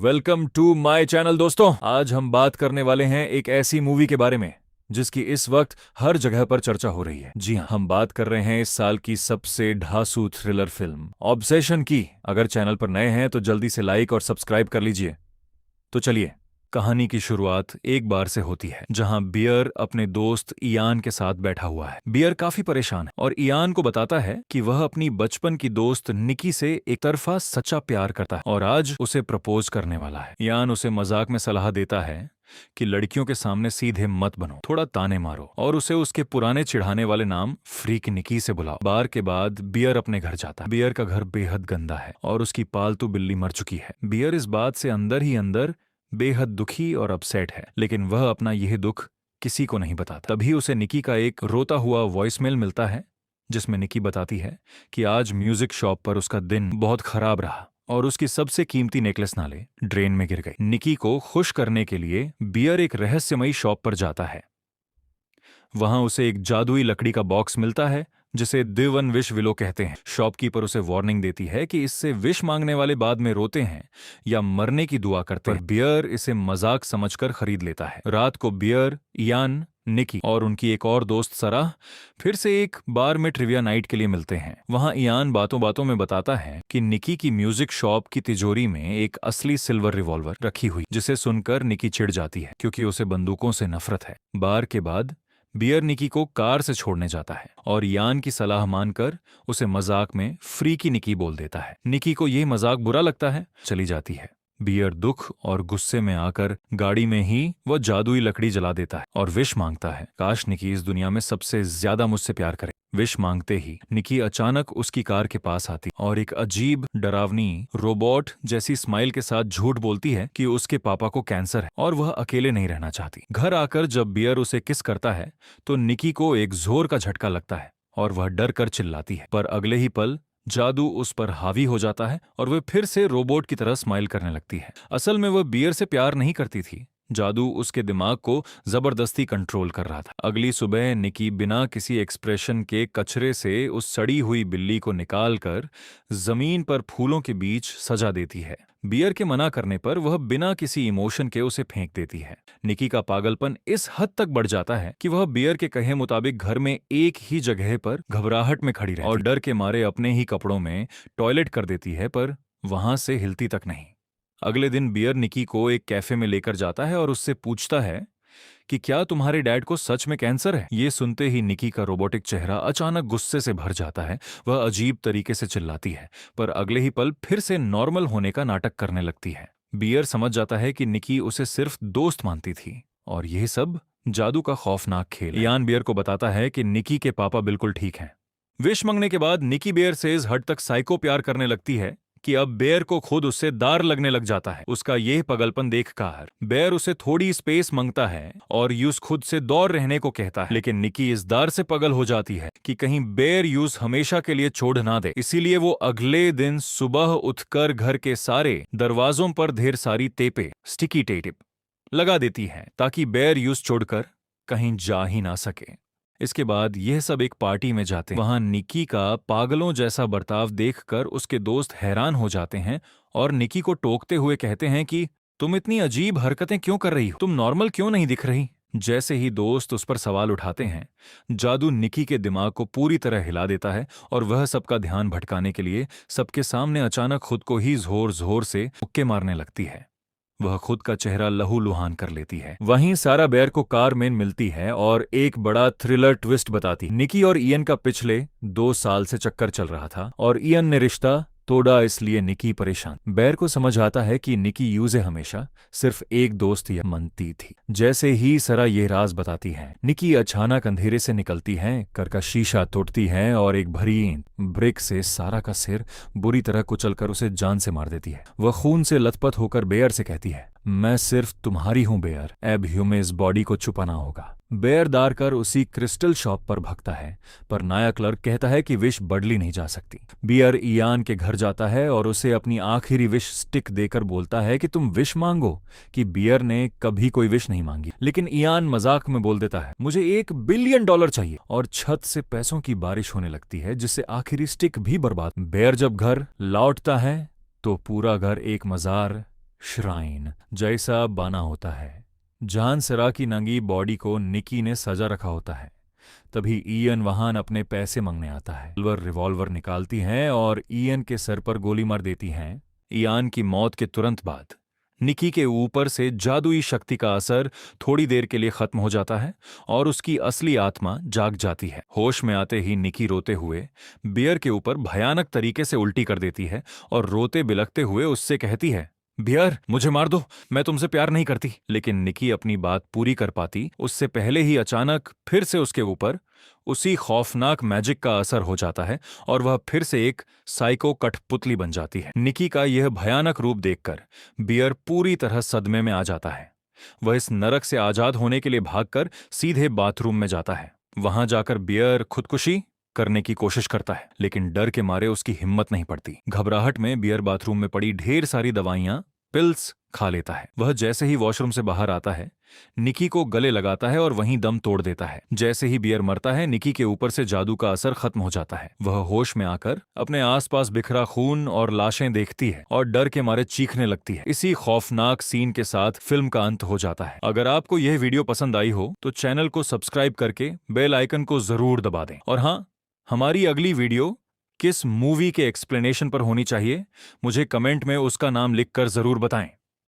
Welcome to my channel दोस्तों। आज हम बात करने वाले हैं एक ऐसी मूवी के बारे में जिसकी इस वक्त हर जगह पर चर्चा हो रही है। जी हाँ, हम बात कर रहे हैं इस साल की सबसे ढांसू थ्रिलर फिल्म ऑब्सेशन की। अगर चैनल पर नए हैं तो जल्दी से लाइक और सब्सक्राइब कर लीजिए। तो चलिए, कहानी की शुरुआत एक बार से होती है जहां बियर अपने दोस्त इयान के साथ बैठा हुआ है। बियर काफी परेशान है और इयान को बताता है कि वह अपनी बचपन की दोस्त निकी से एक तरफा सच्चा प्यार करता है और आज उसे प्रपोज करने वाला है। इयान उसे मजाक में सलाह देता है कि लड़कियों के सामने सीधे मत बनो, थोड़ा ताने मारो और उसे उसके पुराने चिढ़ाने वाले नाम फ्रीक निकी से बुलाओ। बार के बाद बियर अपने घर जाता है। बियर का घर बेहद गंदा है और उसकी पालतू बिल्ली मर चुकी है। बियर इस बात से अंदर ही अंदर बेहद दुखी और अपसेट है, लेकिन वह अपना यह दुख किसी को नहीं बताता। तभी उसे निकी का एक रोता हुआ वॉइसमेल मिलता है जिसमें निकी बताती है कि आज म्यूजिक शॉप पर उसका दिन बहुत खराब रहा और उसकी सबसे कीमती नेकलेस नाले ड्रेन में गिर गई। निकी को खुश करने के लिए बियर एक रहस्यमयी शॉप पर जाता है। वहां उसे एक जादुई लकड़ी का बॉक्स मिलता है जिसे दिवन विश विलो कहते हैं। शॉपकीपर उसे वार्निंग देती है कि इससे विश मांगने वाले बाद में रोते हैं या मरने की दुआ करते हैं। बियर इसे मजाक समझकर खरीद लेता है। रात को बियर, इयान, निकी और उनकी एक और दोस्त सराह फिर से एक बार में ट्रिविया नाइट के लिए मिलते हैं। वहां इयान बातों बातों में बताता है कि निकी की म्यूजिक शॉप की तिजोरी में एक असली सिल्वर रिवॉल्वर रखी हुई, जिसे सुनकर निकी चिढ़ जाती है क्योंकि उसे बंदूकों से नफरत है। बार के बाद बियर निकी को कार से छोड़ने जाता है और यान की सलाह मानकर उसे मजाक में फ्रीकी निकी बोल देता है। निकी को यह मजाक बुरा लगता है, चली जाती है। बियर दुख और गुस्से में आकर गाड़ी में ही वह जादुई लकड़ी जला देता है और विश मांगता है, काश निकी इस दुनिया में सबसे ज्यादा मुझसे प्यार करे। विश मांगते ही निकी अचानक उसकी कार के पास आती और एक अजीब डरावनी रोबोट जैसी स्माइल के साथ झूठ बोलती है कि उसके पापा को कैंसर है और वह अकेले नहीं रहना चाहती। घर आकर जब बियर उसे किस करता है तो निकी को एक जोर का झटका लगता है और वह डर कर चिल्लाती है, पर अगले ही पल जादू उस पर हावी हो जाता है और वह फिर से रोबोट की तरह स्माइल करने लगती है। असल में वह बियर से प्यार नहीं करती थी, जादू उसके दिमाग को जबरदस्ती कंट्रोल कर रहा था। अगली सुबह निकी बिना किसी एक्सप्रेशन के कचरे से उस सड़ी हुई बिल्ली को निकालकर जमीन पर फूलों के बीच सजा देती है। बियर के मना करने पर वह बिना किसी इमोशन के उसे फेंक देती है। निकी का पागलपन इस हद तक बढ़ जाता है कि वह बियर के कहे मुताबिक घर में एक ही जगह पर घबराहट में खड़ी रहती और डर के मारे अपने ही कपड़ों में टॉयलेट कर देती है, पर वहां से हिलती तक नहीं। अगले दिन बियर निकी को एक कैफे में लेकर जाता है और उससे पूछता है कि क्या तुम्हारे डैड को सच में कैंसर है। ये सुनते ही निकी का रोबोटिक चेहरा अचानक गुस्से से भर जाता है। वह अजीब तरीके से चिल्लाती है, पर अगले ही पल फिर से नॉर्मल होने का नाटक करने लगती है। बियर समझ जाता है कि निकी उसे सिर्फ दोस्त मानती थी और यह सब जादू का खौफनाक खेल है। इयान बियर को बताता है कि निकी के पापा बिल्कुल ठीक हैं। विश मांगने के बाद निकी बियर से इस हद तक साइको प्यार करने लगती है कि अब बेयर को खुद उससे दार लगने लग जाता है। उसका यह पगलपन देखकर बेयर उसे थोड़ी स्पेस मांगता है और यूज खुद से दूर रहने को कहता है, लेकिन निकी इस दार से पगल हो जाती है कि कहीं बेयर यूज हमेशा के लिए छोड़ ना दे। इसीलिए वो अगले दिन सुबह उठकर घर के सारे दरवाजों पर ढेर सारी टेपें, स्टिकी टेप लगा देती है ताकि बेयर यूज छोड़कर कहीं जा ही ना सके। इसके बाद यह सब एक पार्टी में जाते हैं। वहां निकी का पागलों जैसा बर्ताव देखकर उसके दोस्त हैरान हो जाते हैं और निकी को टोकते हुए कहते हैं कि तुम इतनी अजीब हरकतें क्यों कर रही हो, तुम नॉर्मल क्यों नहीं दिख रही। जैसे ही दोस्त उस पर सवाल उठाते हैं, जादू निकी के दिमाग को पूरी तरह हिला देता है और वह सबका ध्यान भटकाने के लिए सबके सामने अचानक खुद को ही जोर जोर से मुक्के मारने लगती है। वह खुद का चेहरा लहूलुहान कर लेती है। वहीं सारा बेयर को कार में मिलती है और एक बड़ा थ्रिलर ट्विस्ट बताती। निकी और इयन का पिछले 2 साल से चक्कर चल रहा था और इयन ने रिश्ता तोड़ा, इसलिए निकी परेशान। बेयर को समझ आता है कि निकी यूजे हमेशा सिर्फ एक दोस्त या मनती थी। जैसे ही सरा ये राज बताती है, निकी अचानक अंधेरे से निकलती है, घर का शीशा तोड़ती है और एक भरी ब्रिक से सारा का सिर बुरी तरह कुचलकर उसे जान से मार देती है। वह खून से लथपथ होकर बेयर से कहती है, मैं सिर्फ तुम्हारी हूं बेयर, अब हमें इस बॉडी को छुपाना होगा। बेयर दार कर उसी क्रिस्टल शॉप पर भगता है, पर नया क्लर्क कहता है कि विश बदली नहीं जा सकती। बियर इयान के घर जाता है और उसे अपनी आखिरी विश स्टिक देकर बोलता है कि तुम विश मांगो, कि बियर ने कभी कोई विश नहीं मांगी। लेकिन इयान मजाक में बोल देता है, मुझे $1 बिलियन चाहिए, और छत से पैसों की बारिश होने लगती है जिससे आखिरी स्टिक भी बर्बाद। बेयर जब घर लौटता है तो पूरा घर एक मजार श्राइन जैसा बना होता है, जहां सरा की नंगी बॉडी को निकी ने सजा रखा होता है। तभी ईयन वहां अपने पैसे मांगने आता है। सिल्वर रिवॉल्वर निकालती हैं और ईयन के सर पर गोली मार देती हैं। ईयान की मौत के तुरंत बाद निकी के ऊपर से जादुई शक्ति का असर थोड़ी देर के लिए खत्म हो जाता है और उसकी असली आत्मा जाग जाती है। होश में आते ही निकी रोते हुए बियर के ऊपर भयानक तरीके से उल्टी कर देती है और रोते बिलखते हुए उससे कहती है, बियर मुझे मार दो, मैं तुमसे प्यार नहीं करती। लेकिन निकी अपनी बात पूरी कर पाती उससे पहले ही अचानक फिर से उसके ऊपर उसी खौफनाक मैजिक का असर हो जाता है और वह फिर से एक साइको कठपुतली बन जाती है। निकी का यह भयानक रूप देखकर बियर पूरी तरह सदमे में आ जाता है। वह इस नरक से आजाद होने के लिए भागकर सीधे बाथरूम में जाता है। वहां जाकर बियर खुदकुशी करने की कोशिश करता है, लेकिन डर के मारे उसकी हिम्मत नहीं पड़ती। घबराहट में बियर बाथरूम में पड़ी ढेर सारी दवाइयां, पिल्स खा लेता है। वह जैसे ही वॉशरूम से बाहर आता है, निकी को गले लगाता है और वहीं दम तोड़ देता है। जैसे ही बियर मरता है, निकी के ऊपर से जादू का असर खत्म हो जाता है। वह होश में आकर अपने आसपास बिखरा खून और लाशें देखती है और डर के मारे चीखने लगती है। इसी खौफनाक सीन के साथ फिल्म का अंत हो जाता है। अगर आपको यह वीडियो पसंद आई हो तो चैनल को सब्सक्राइब करके बेल आइकन को जरूर दबा दें। और हाँ, हमारी अगली वीडियो किस मूवी के एक्सप्लेनेशन पर होनी चाहिए, मुझे कमेंट में उसका नाम लिखकर जरूर बताएं।